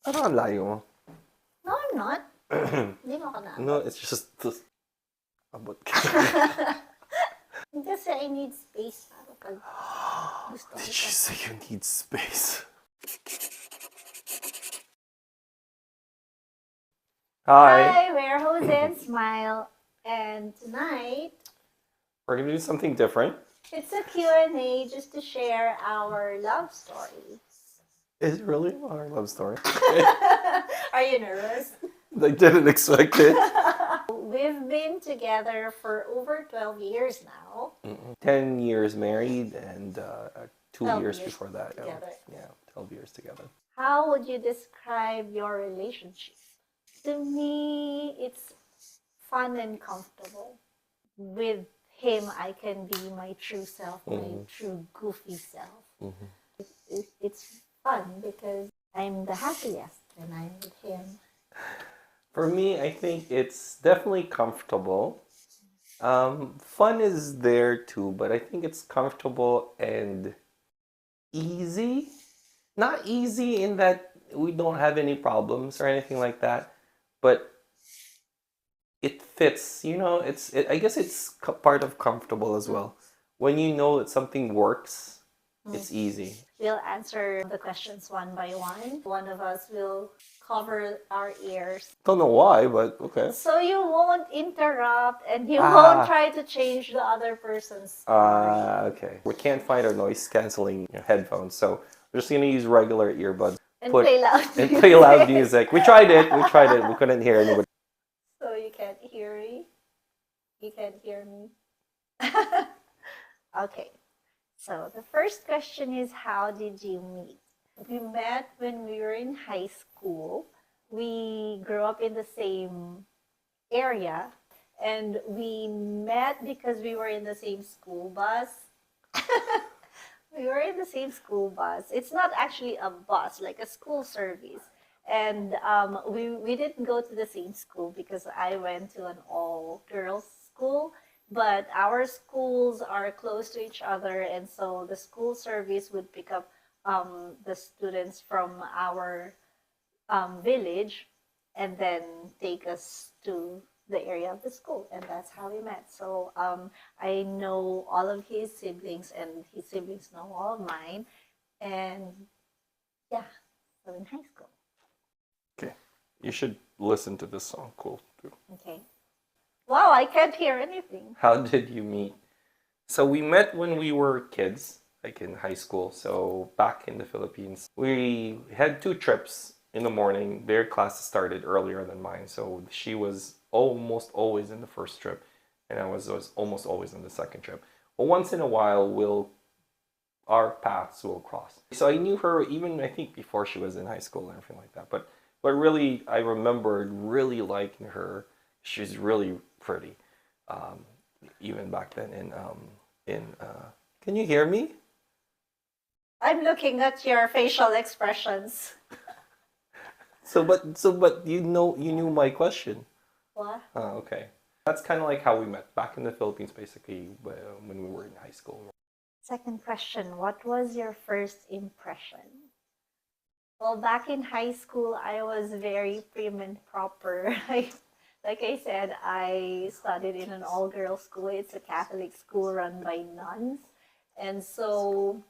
Parang ang layo mo. No, I'm not. Hindi mo ako na. No, it's just abot ka. Kasi I need space para pag gusto Did kita. you say you need space? Hi. Hi, we're Jose and Smile. And tonight, We're gonna do something different. it's a Q&A just to share our love story. Is it really our love story? Are you nervous? I didn't expect it. We've been together for over 12 years now. 10 years married and 2 years 12 years before that. together. Yeah, 12 years together. How would you describe your relationship? To me, it's fun and comfortable. With him, I can be my true self, my true goofy self. It's fun because I'm the happiest when I'm with him. For me, I think it's definitely comfortable. Fun is there too, but I think it's comfortable and easy. Not easy in that we don't have any problems or anything like that, but it fits. I guess it's part of comfortable as well. When you know that something works, it's easy. We'll answer the questions one by one. One of us will cover our ears. Don't know why, but okay. So you won't interrupt and you won't try to change the other person's story. Okay. We can't find our noise canceling headphones, so we're just gonna use regular earbuds. And play loud and music. play loud music. We tried it. We couldn't hear anybody. So you can't hear me? You can't hear me? Okay. So the first question is, how did you meet? We met when we were in high school. We grew up in the same area, and we met because we were in the same school bus. We were in the same school bus. It's not actually a bus, like a school service. And we didn't go to the same school because I went to an all-girls school. But our schools are close to each other, and so the school service would pick up the students from our village and then take us to the area of the school, and that's how we met. So I know all of his siblings, and his siblings know all of mine, and yeah, so in high school. Okay. You should listen to this song. Cool. Okay. Wow, I can't hear anything. How did you meet? So we met when we were kids, like in high school. So back in the Philippines, we had 2 trips in the morning. Their classes started earlier than mine. So she was almost always in the first trip, and I was almost always in the second trip. But once in a while, our paths will cross. So I knew her even, I think, before she was in high school and everything like that. But really, I remembered really liking her. She's really pretty, even back then. Can you hear me? I'm looking at your facial expressions. But you knew my question. What? Okay. That's kind of like how we met back in the Philippines, basically, when we were in high school. Second question, what was your first impression? Well, back in high school, I was very prim and proper. Like I said, I studied in an all-girls school. It's a Catholic school run by nuns. And so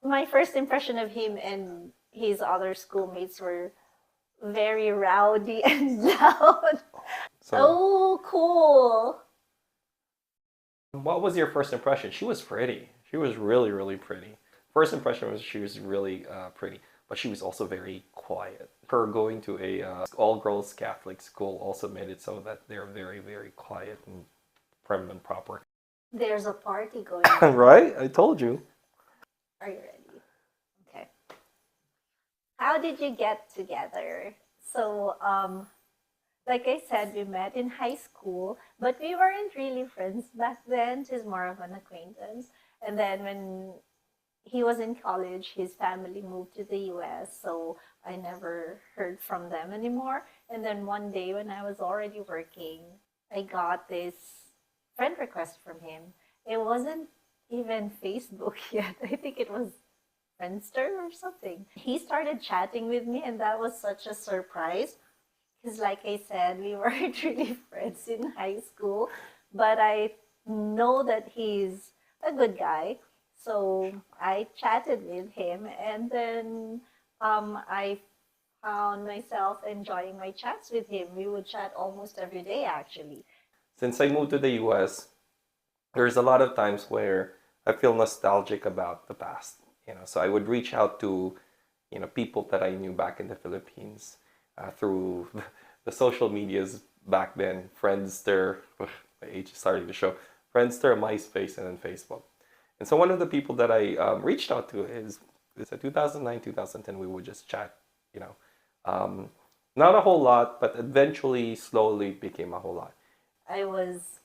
my first impression of him and his other schoolmates were very rowdy and loud. Oh, cool. What was your first impression? She was pretty. She was really, really pretty. First impression was she was really pretty, but she was also very quiet. Her going to a all-girls Catholic school also made it so that they're very, very quiet and prim and proper. There's a party going on. Right? I told you. Are you ready? Okay. How did you get together? So, like I said, we met in high school, but we weren't really friends back then. She's more of an acquaintance. And then when he was in college, his family moved to the US, so I never heard from them anymore. And then one day when I was already working, I got this friend request from him. It wasn't even Facebook yet. I think it was Friendster or something. He started chatting with me, and that was such a surprise. Because, like I said, we weren't really friends in high school, but I know that he's a good guy. So I chatted with him, and then I found myself enjoying my chats with him. We would chat almost every day, actually. Since I moved to the US, there's a lot of times where I feel nostalgic about the past. So I would reach out to, people that I knew back in the Philippines through the social medias back then, Friendster, my age is starting to show, Friendster, MySpace, and then Facebook. And so one of the people that I reached out to is in 2009, 2010, we would just chat, you know. Um, Not a whole lot, but eventually, slowly became a whole lot. I was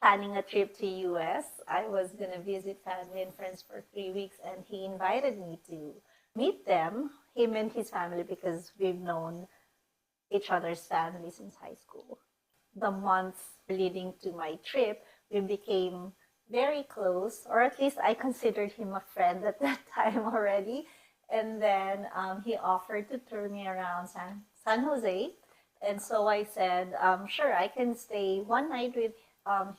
planning a trip to US. I was going to visit family and friends for 3 weeks, and he invited me to meet them, him and his family, because we've known each other's family since high school. The months leading to my trip, we became very close, or at least I considered him a friend at that time already. And then he offered to tour me around San Jose. And so I said, sure, I can stay one night with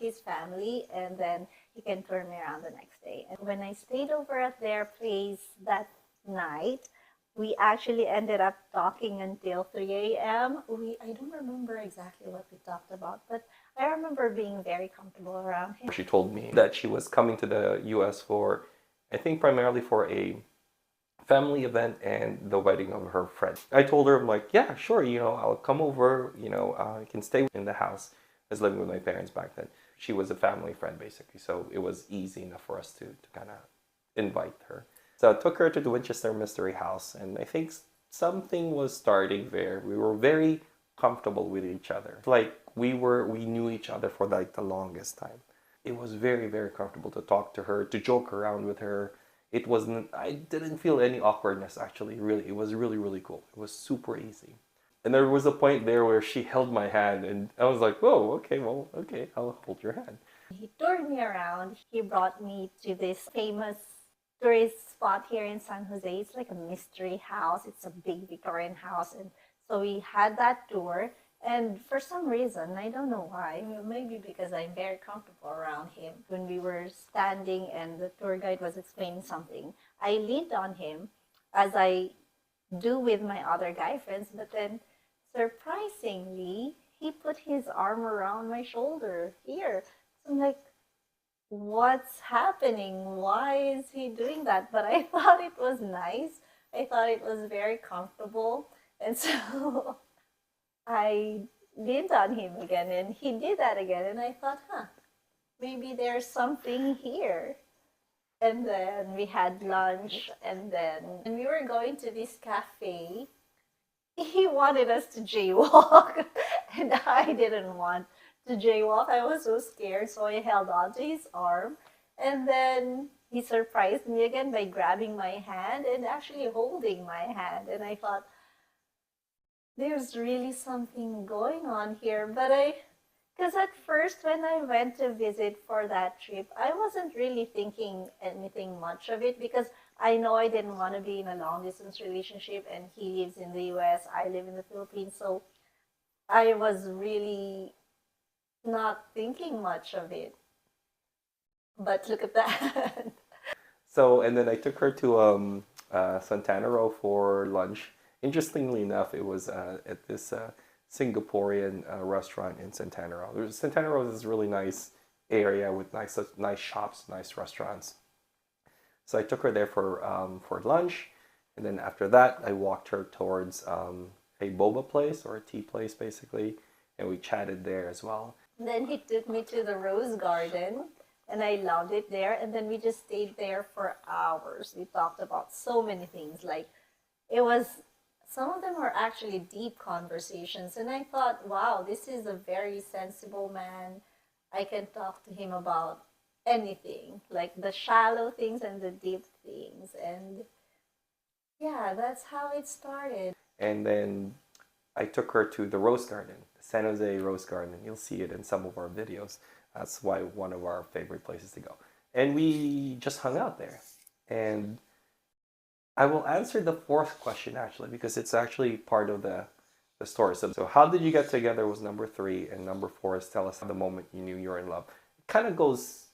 his family, and then he can tour me around the next day. And when I stayed over at their place that night, we actually ended up talking until 3 a.m. I don't remember exactly what we talked about, but I remember being very comfortable around him. She told me that she was coming to the US for, I think, primarily for a family event and the wedding of her friend. I told her, I'm like, yeah, sure, I'll come over, I can stay in the house. I was living with my parents back then. She was a family friend, basically, so it was easy enough for us to kind of invite her. So I took her to the Winchester Mystery House, and I think something was starting there. We were very comfortable with each other. Like we knew each other for like the longest time. It was very, very comfortable to talk to her, to joke around with her. I didn't feel any awkwardness actually, really. It was really, really cool. It was super easy. And there was a point there where she held my hand and I was like, whoa, okay, well, okay, I'll hold your hand. He toured me around. He brought me to this famous tourist spot here in San Jose. It's like a mystery house. It's a big Victorian house. And so we had that tour. And for some reason, I don't know why, maybe because I'm very comfortable around him. When we were standing and the tour guide was explaining something, I leaned on him as I do with my other guy friends, but then surprisingly, he put his arm around my shoulder here. So I'm like, what's happening? Why is he doing that? But I thought it was nice. I thought it was very comfortable. And so I leaned on him again, and he did that again. And I thought, maybe there's something here. And then we had lunch, and then when we were going to this cafe, he wanted us to jaywalk, and I didn't want to jaywalk. I was so scared, so I held on to his arm. And then he surprised me again by grabbing my hand and actually holding my hand. And I thought, there's really something going on here. Because at first when I went to visit for that trip, I wasn't really thinking anything much of it because I know I didn't want to be in a long distance relationship, and he lives in the US, I live in the Philippines. So I was really not thinking much of it. But look at that. So, and then I took her to Santana Row for lunch. Interestingly enough, it was at this Singaporean restaurant in Santana Row. Santana Row is this really nice area with nice shops, nice restaurants. So I took her there for lunch, and then after that, I walked her towards a boba place or a tea place, basically, and we chatted there as well. Then he took me to the Rose Garden, and I loved it there. And then we just stayed there for hours. We talked about so many things. Like, some of them were actually deep conversations. And I thought, wow, this is a very sensible man. I can talk to him about anything, like the shallow things and the deep things. And yeah, that's how it started. And then I took her to the Rose Garden, the San Jose Rose Garden. You'll see it in some of our videos. That's why one of our favorite places to go. And we just hung out there. And I will answer the fourth question actually because it's actually part of the story. So how did you get together was number three, and number four is tell us the moment you knew you were in love. It kind of goes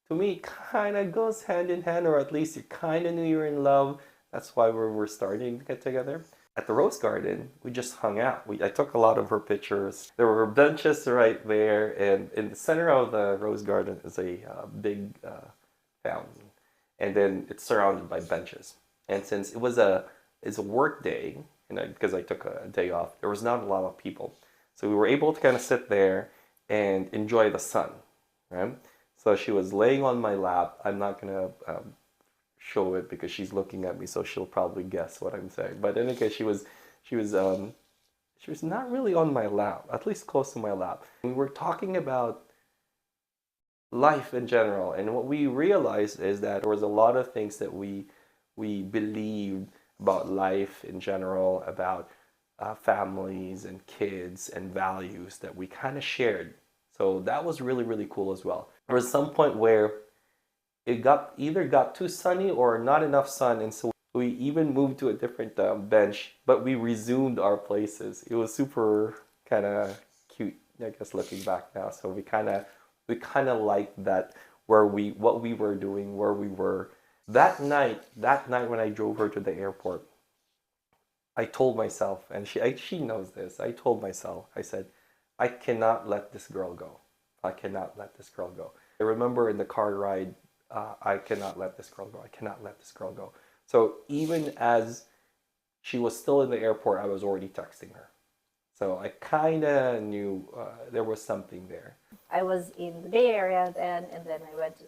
to me, kind of goes hand in hand, or at least you kind of knew you were in love. That's why we're starting to get together. At the Rose Garden, we just hung out. I took a lot of her pictures. There were benches right there, and in the center of the Rose Garden is a big fountain, and then it's surrounded by benches. And since it's a work day, and because I took a day off, there was not a lot of people, so we were able to kind of sit there and enjoy the sun, right? So she was laying on my lap. I'm not gonna show it because she's looking at me, so she'll probably guess what I'm saying. But in any case, she was she was not really on my lap, at least close to my lap. We were talking about life in general, and what we realized is that there was a lot of things that we believed about life in general, about families and kids and values that we kind of shared. So that was really, really cool as well. There was some point where it got too sunny or not enough sun, and so we even moved to a different bench, but we resumed our places. It was super kind of cute, I guess, looking back now. So we kind of liked that, what we were doing, where we were. That night when I drove her to the airport, I told myself, and she knows this. I told myself, I said, I cannot let this girl go. I cannot let this girl go. I remember in the car ride, I cannot let this girl go. I cannot let this girl go. So even as she was still in the airport, I was already texting her. So I kind of knew there was something there. I was in the Bay Area then, and then I went to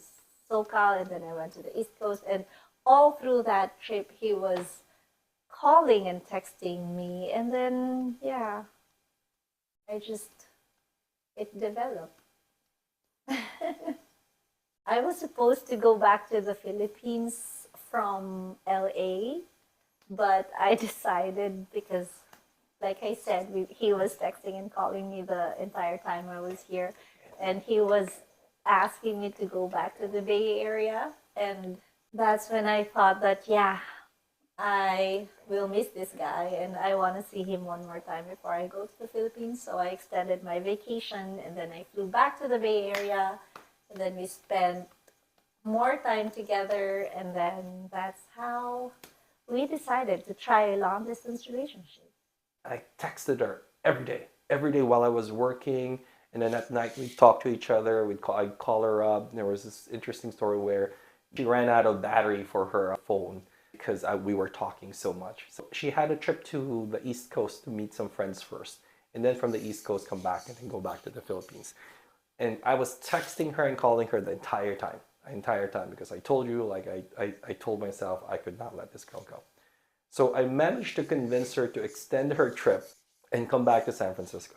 SoCal, and then I went to the East Coast, and all through that trip, he was calling and texting me, and then yeah, it developed. I was supposed to go back to the Philippines from LA, but I decided because, like I said, he was texting and calling me the entire time I was here, and he was asking me to go back to the Bay Area. And that's when I thought that, yeah, I will miss this guy and I want to see him one more time before I go to the Philippines. So I extended my vacation and then I flew back to the Bay Area. And then we spent more time together. And then that's how we decided to try a long distance relationship. I texted her every day while I was working, and then at night we'd talk to each other. I'd call her up. There was this interesting story where she ran out of battery for her phone because we were talking so much. So she had a trip to the East Coast to meet some friends first, and then from the East Coast come back and then go back to the Philippines. And I was texting her and calling her the entire time because I told you, like I told myself I could not let this girl go. So I managed to convince her to extend her trip and come back to San Francisco.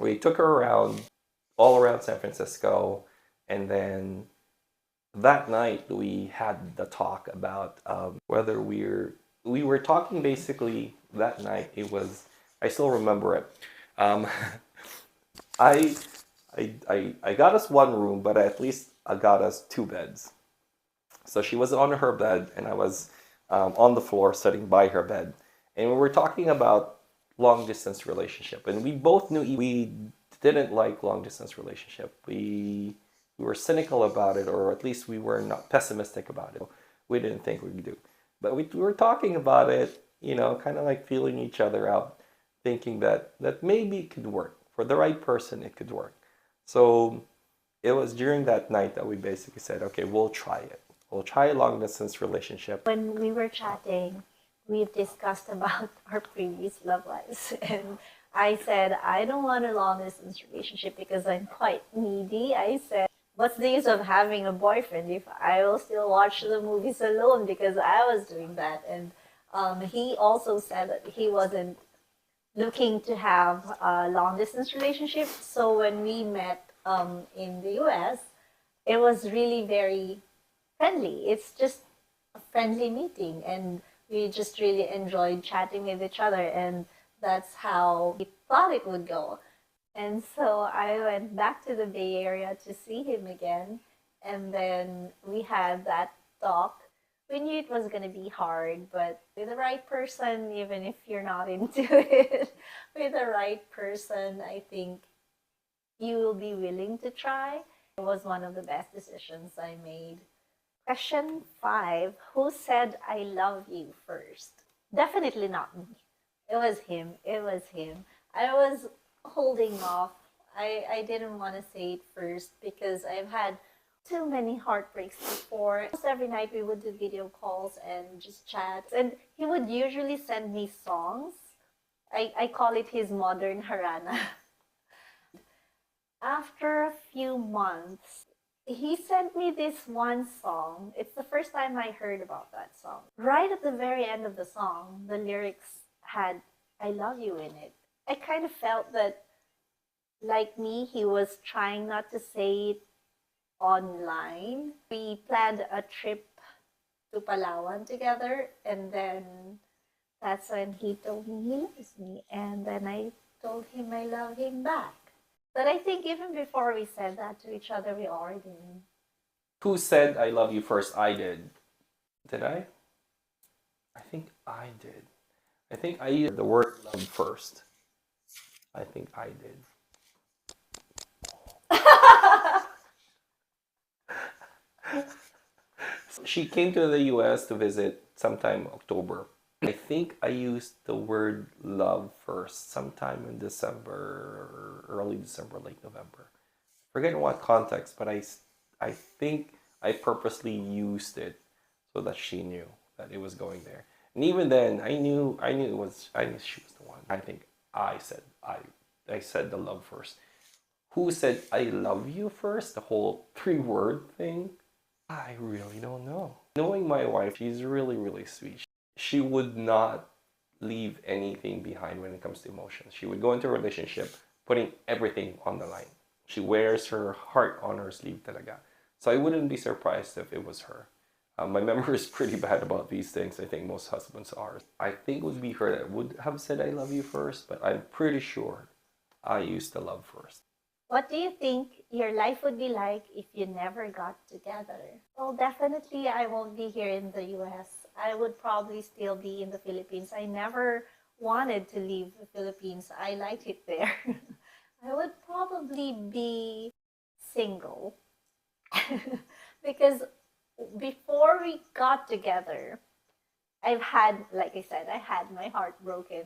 We took her around, all around San Francisco, and then that night we had the talk about whether we were talking basically that night. It was, I still remember it. Um, I, I got us one room, but at least I got us two beds. So she was on her bed, and I was on the floor sitting by her bed, and we were talking about long distance relationship, and we both knew we didn't like long distance relationship. We were cynical about it, or at least we were not pessimistic about it. We didn't think we could do, but we were talking about it, kind of like feeling each other out, thinking that maybe it could work for the right person. It could work. So it was during that night that we basically said, okay, we'll try it. We'll try a long distance relationship. When we were chatting, we've discussed about our previous love lives. And I said, I don't want a long distance relationship because I'm quite needy. I said, what's the use of having a boyfriend if I will still watch the movies alone, because I was doing that. And he also said that he wasn't looking to have a long distance relationship. So when we met in the US, it was really very friendly. It's just a friendly meeting, and we just really enjoyed chatting with each other, and that's how we thought it would go. And so I went back to the Bay Area to see him again, and then we had that talk We knew it was going to be hard, but with the right person, even if you're not into it, with the right person, I think you will be willing to try. It was one of the best decisions I made. Question 5. Who said I love you first? Definitely not me. It was him. It was him. I was holding off. I didn't want to say it first because I've had too many heartbreaks before. Almost every night we would do video calls and just chat. And he would usually send me songs. I call it his modern harana. After a few months, he sent me this one song. It's the first time I heard about that song. Right at the very end of the song, the lyrics had I love you in it. I kind of felt that, like me, he was trying not to say it online. We planned a trip to Palawan together, and then that's when he told me he loves me. And then I told him I love him back. But I think even before we said that to each other, we already knew. Who said I love you first? I did. Did I? I think I did. I think I used the word love first. I think I did. She came to the US to visit sometime October. I think I used the word love first sometime in December, early December, late November. Forget in what context, but I think I purposely used it so that she knew that it was going there. And even then, I knew she was the one. I think I said the love first. Who said I love you first? The whole 3-word thing? I really don't know. Knowing my wife, she's really, really sweet. She would not leave anything behind when it comes to emotions. She would go into a relationship putting everything on the line. She wears her heart on her sleeve talaga. So I wouldn't be surprised if it was her. My memory is pretty bad about these things. I think most husbands are. I think it would be her that would have said I love you first, but I'm pretty sure I used the love first. What do you think your life would be like if you never got together? Well, definitely I won't be here in the US. I would probably still be in the Philippines. I never wanted to leave the Philippines. I like it there. I would probably be single because before we got together, I've had, like I said, I had my heart broken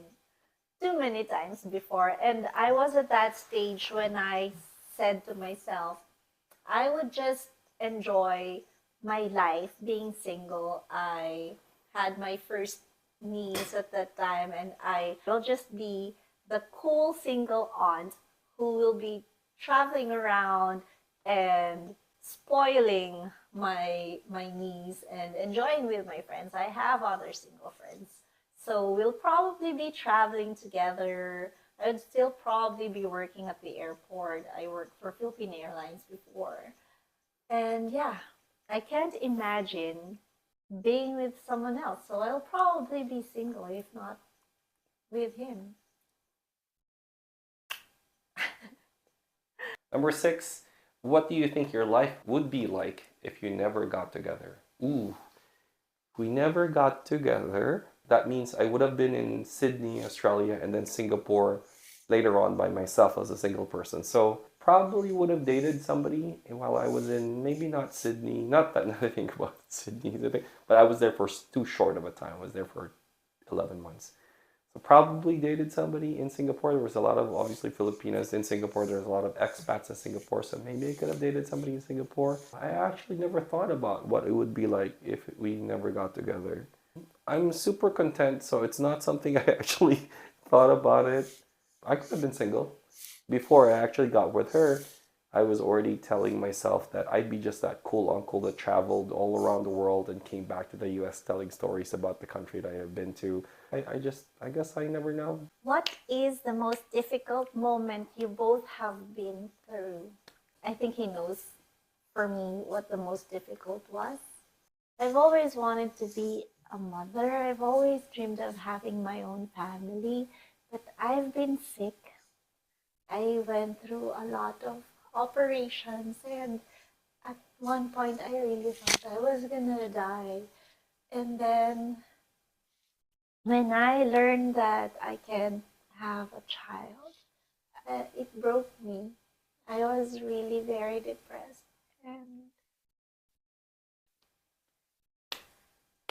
too many times before. And I was at that stage when I said to myself, I would just enjoy my life being single. I had my first niece at that time, and I will just be the cool single aunt who will be traveling around and spoiling my niece and enjoying with my friends. I have other single friends. So we'll probably be traveling together. I'd still probably be working at the airport. I worked for Philippine Airlines before. And yeah, I can't imagine being with someone else. So I'll probably be single if not with him. Number 6, what do you think your life would be like if you never got together? Ooh, we never got together. That means I would have been in Sydney, Australia, and then Singapore later on by myself as a single person. So probably would have dated somebody while I was in, maybe not Sydney, not that I think about Sydney, but I was there for too short of a time. I was there for 11 months. So probably dated somebody in Singapore. There was a lot of, obviously, Filipinos in Singapore. There's a lot of expats in Singapore. So maybe I could have dated somebody in Singapore. I actually never thought about what it would be like if we never got together. I'm super content, so it's not something I actually thought about it. I could have been single. Before I actually got with her, I was already telling myself that I'd be just that cool uncle that traveled all around the world and came back to the US telling stories about the country that I have been to. I guess I never know. What is the most difficult moment you both have been through? I think he knows for me what the most difficult was. I've always wanted to be a mother. I've always dreamed of having my own family, but I've been sick. I went through a lot of operations, and at one point I really thought I was gonna die. And then when I learned that I can't have a child, it broke me. I was really very depressed.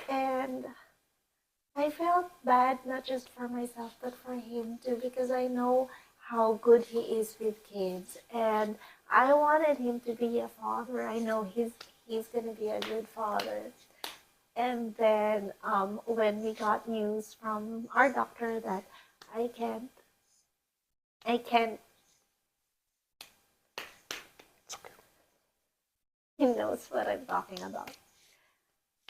And I felt bad not just for myself but for him too, because I know how good he is with kids, and I wanted him to be a father. I know he's gonna be a good father. And then when we got news from our doctor that I can't, I can't, It's okay. he knows what I'm talking about.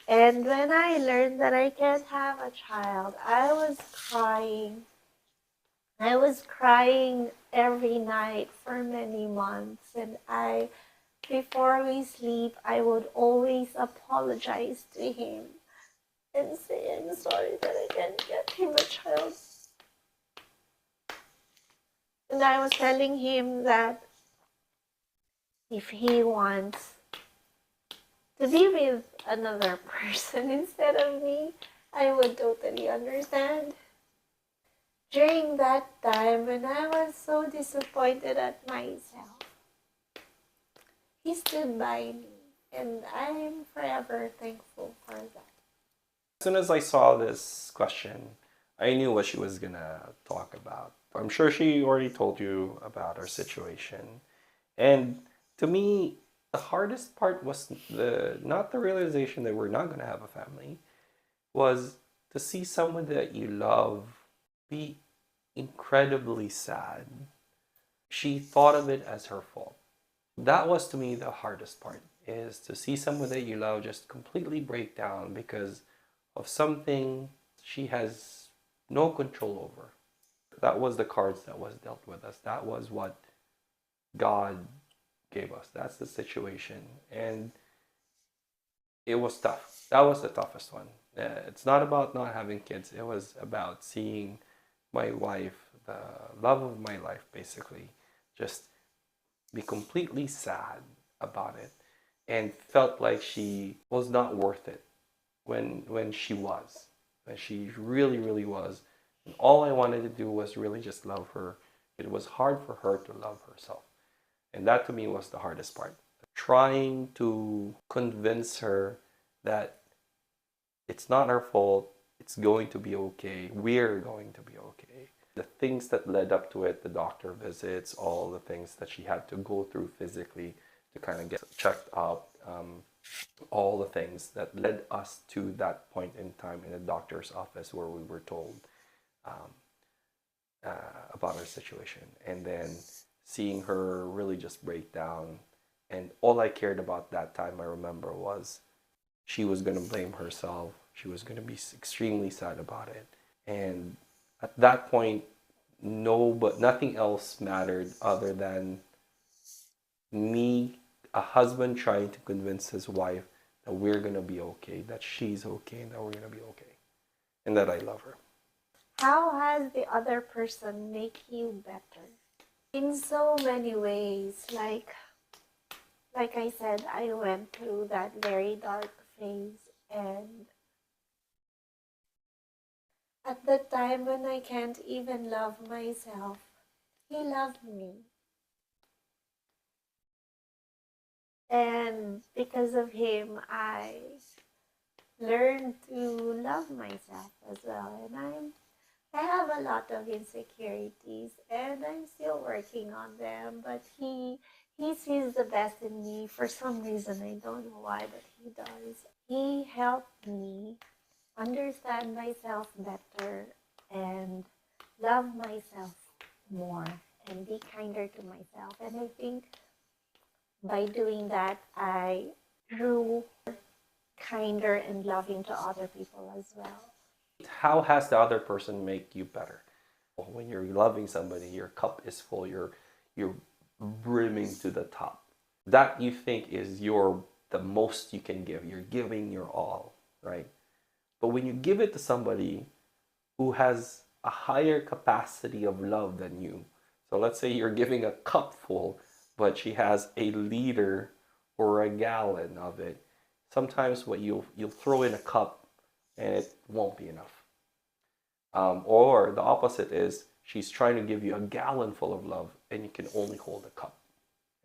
And when I learned that I can't have a child, I was crying. I was crying every night for many months, and before we sleep, I would always apologize to him and say, I'm sorry that I can't get him a child. And I was telling him that if he wants to be with another person instead of me, I would totally understand. During that time, when I was so disappointed at myself, he stood by me, and I am forever thankful for that. As soon as I saw this question, I knew what she was gonna talk about. I'm sure she already told you about our situation. And to me, the hardest part was not the realization that we're not gonna have a family, was to see someone that you love be incredibly sad. She thought of it as her fault. That was to me the hardest part, is to see someone that you love just completely break down because of something she has no control over. That was the cards that was dealt with us. That was what God gave us. That's the situation. And it was tough. That was the toughest one. It's not about not having kids. It was about seeing my wife, the love of my life, basically, just be completely sad about it and felt like she was not worth it when she was. When she really was. And all I wanted to do was really just love her. It was hard for her to love herself. And that to me was the hardest part. Trying to convince her that it's not our fault, it's going to be okay, we're going to be okay. The things that led up to it, the doctor visits, all the things that she had to go through physically to kind of get checked out, all the things that led us to that point in time in the doctor's office where we were told um, about our situation. And then seeing her really just break down. And all I cared about that time, I remember, was she was going to blame herself. She was going to be extremely sad about it. And at that point, but nothing else mattered other than me, a husband trying to convince his wife that we're going to be okay, that she's okay, and that we're going to be okay, and that I love her. How has the other person make you better? In so many ways, like I said, I went through that very dark phase, and at the time when I can't even love myself, he loved me. And because of him, I learned to love myself as well. And I have a lot of insecurities, and I'm still working on them, but he sees the best in me for some reason. I don't know why, but he does. He helped me understand myself better and love myself more and be kinder to myself. And I think by doing that, I grew kinder and loving to other people as well. How has the other person make you better? When you're loving somebody, your cup is full, you're brimming to the top. That you think is the most you can give. You're giving your all, right? But when you give it to somebody who has a higher capacity of love than you, so let's say you're giving a cup full, but she has a liter or a gallon of it. Sometimes what you'll throw in a cup and it won't be enough. Or the opposite is she's trying to give you a gallon full of love and you can only hold a cup.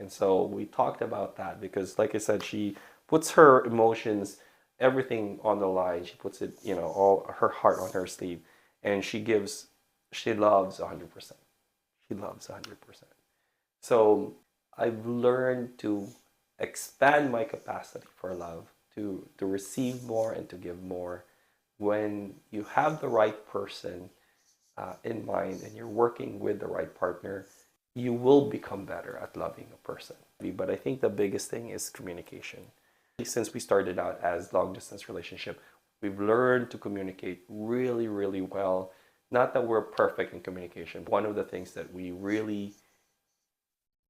And so we talked about that because, like I said, she puts her emotions, everything on the line. She puts it, all her heart on her sleeve, and she loves 100%. She loves 100%. So I've learned to expand my capacity for love, to receive more and to give more. When you have the right person in mind and you're working with the right partner, you will become better at loving a person. But I think the biggest thing is communication. Since we started out as long distance relationship, we've learned to communicate really, really well. Not that we're perfect in communication. One of the things that we really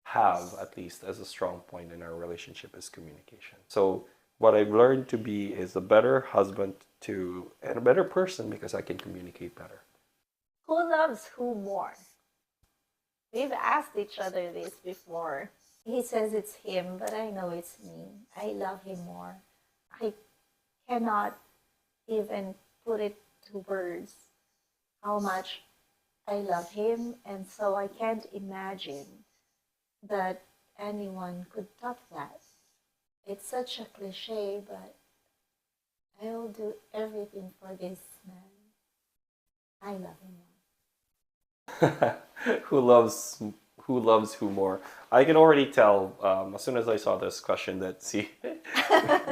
have, at least as a strong point in our relationship, is communication. So what I've learned to be is a better husband and a better person because I can communicate better. Who loves who more? We've asked each other this before. He says it's him, but I know it's me. I love him more. I cannot even put it to words how much I love him, and so I can't imagine that anyone could top that. It's such a cliche, but I will do everything for this man. I love him more. who loves who more? I can already tell as soon as I saw this question that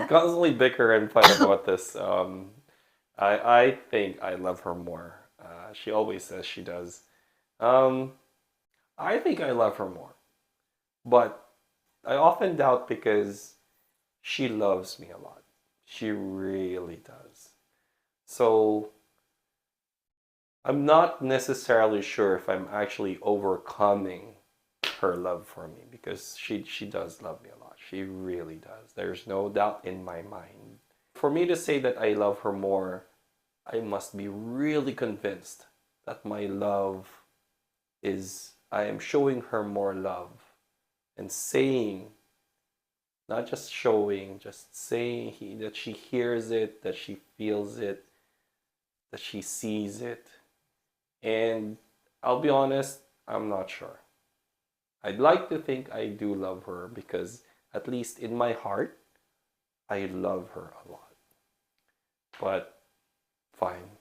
constantly bicker and fight about this. I think I love her more. She always says she does. Um, I think I love her more, but I often doubt because she loves me a lot. She really does. So I'm not necessarily sure if I'm actually overcoming her love for me because she does love me a lot. She really does. There's no doubt in my mind. For me to say that I love her more, I must be really convinced that my love I am showing her more love and saying, not just showing, just saying that she hears it, that she feels it, that she sees it. And I'll be honest, I'm not sure. I'd like to think I do love her because, at least in my heart, I love her a lot. But fine,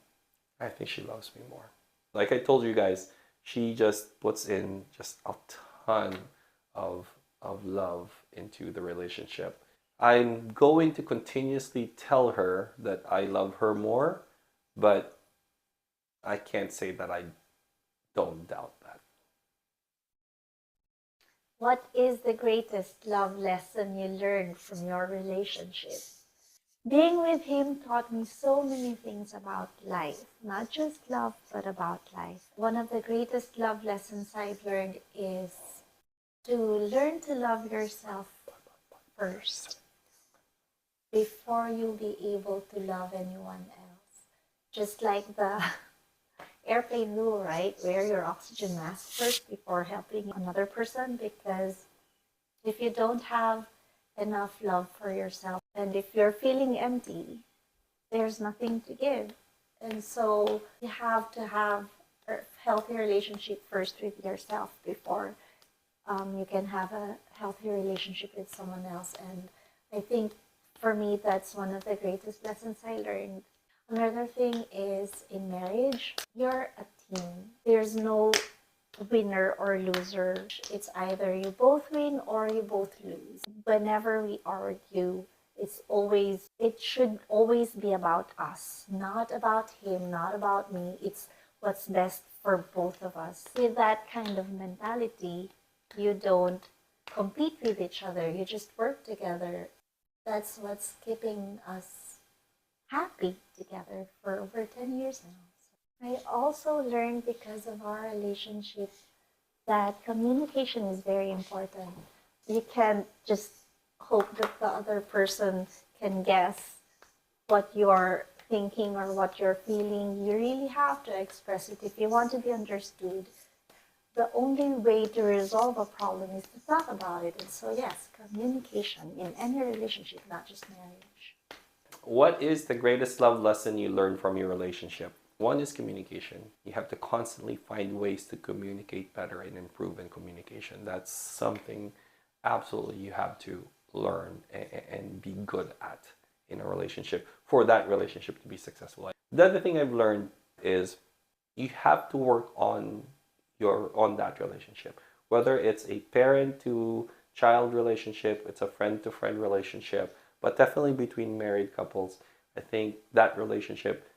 I think she loves me more. Like I told you guys, she just puts in just a ton of love into the relationship. I'm going to continuously tell her that I love her more, but I can't say that I don't doubt that. What is the greatest love lesson you learned from your relationship? Being with him taught me so many things about life, not just love, but about life. One of the greatest love lessons I've learned is to learn to love yourself first before you'll be able to love anyone else. Just like the airplane rule, right? Wear your oxygen mask first before helping another person, because if you don't have enough love for yourself and if you're feeling empty, there's nothing to give. And so you have to have a healthy relationship first with yourself before you can have a healthy relationship with someone else. And I think for me, that's one of the greatest lessons I learned. Another thing is, in marriage, you're a team. There's no winner or loser. It's either you both win or you both lose. Whenever we argue, it should always be about us, not about him, not about me. It's what's best for both of us. With that kind of mentality, you don't compete with each other. You just work together. That's what's keeping us happy together for over 10 years now. I also learned, because of our relationship, that communication is very important. You can't just hope that the other person can guess what you're thinking or what you're feeling. You really have to express it if you want to be understood. The only way to resolve a problem is to talk about it. And so, yes, communication in any relationship, not just marriage. What is the greatest love lesson you learned from your relationship? One is communication. You have to constantly find ways to communicate better and improve in communication. That's something absolutely you have to learn and be good at in a relationship for that relationship to be successful. The other thing I've learned is you have to work on that relationship. Whether it's a parent to child relationship, it's a friend to friend relationship, but definitely between married couples, I think that relationship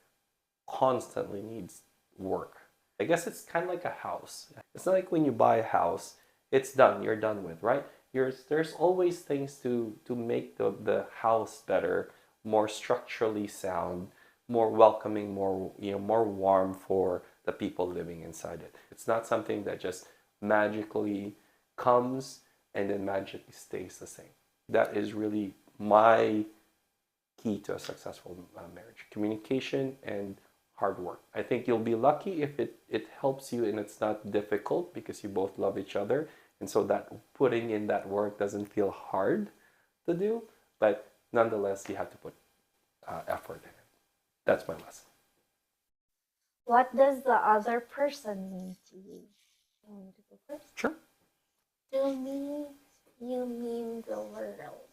constantly needs work. I guess it's kind of like a house. It's not like when you buy a house, it's done, you're done with, right? There's always things to make the house better, more structurally sound, more welcoming, more warm for the people living inside it. It's not something that just magically comes and then magically stays the same. That is really my key to a successful marriage: communication and hard work. I think you'll be lucky if it helps you and it's not difficult because you both love each other, and so that putting in that work doesn't feel hard to do, but nonetheless you have to put effort in it. That's my lesson. What does the other person mean to you? You want me to go first? Sure. To me, you mean the world.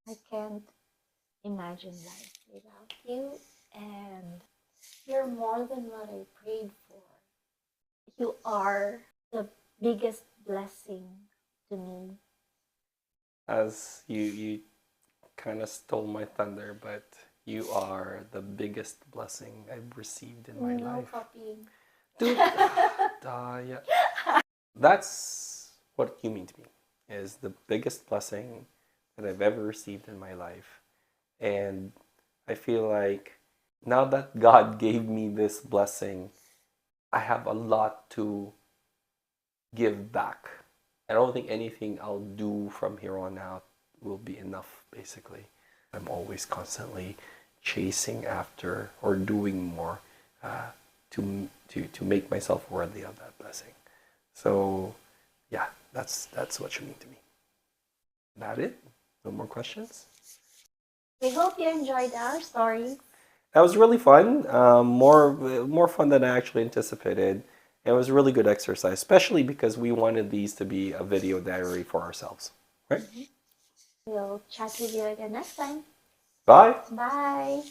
I can't imagine life without you, and you're more than what I prayed for. You are the biggest blessing to me. As you kind of stole my thunder, but you are the biggest blessing I've received in my life. Puppy. Dude, yeah. That's what you mean to me, is the biggest blessing that I've ever received in my life. And I feel like now that God gave me this blessing, I have a lot to give back. I don't think anything I'll do from here on out will be enough, basically. I'm always constantly chasing after or doing more to make myself worthy of that blessing. So, yeah, that's what you mean to me. That it? No more questions? We hope you enjoyed our story. That was really fun. More fun than I actually anticipated. It was a really good exercise, especially because we wanted these to be a video diary for ourselves, right? We'll chat with you again next time. Bye. Bye.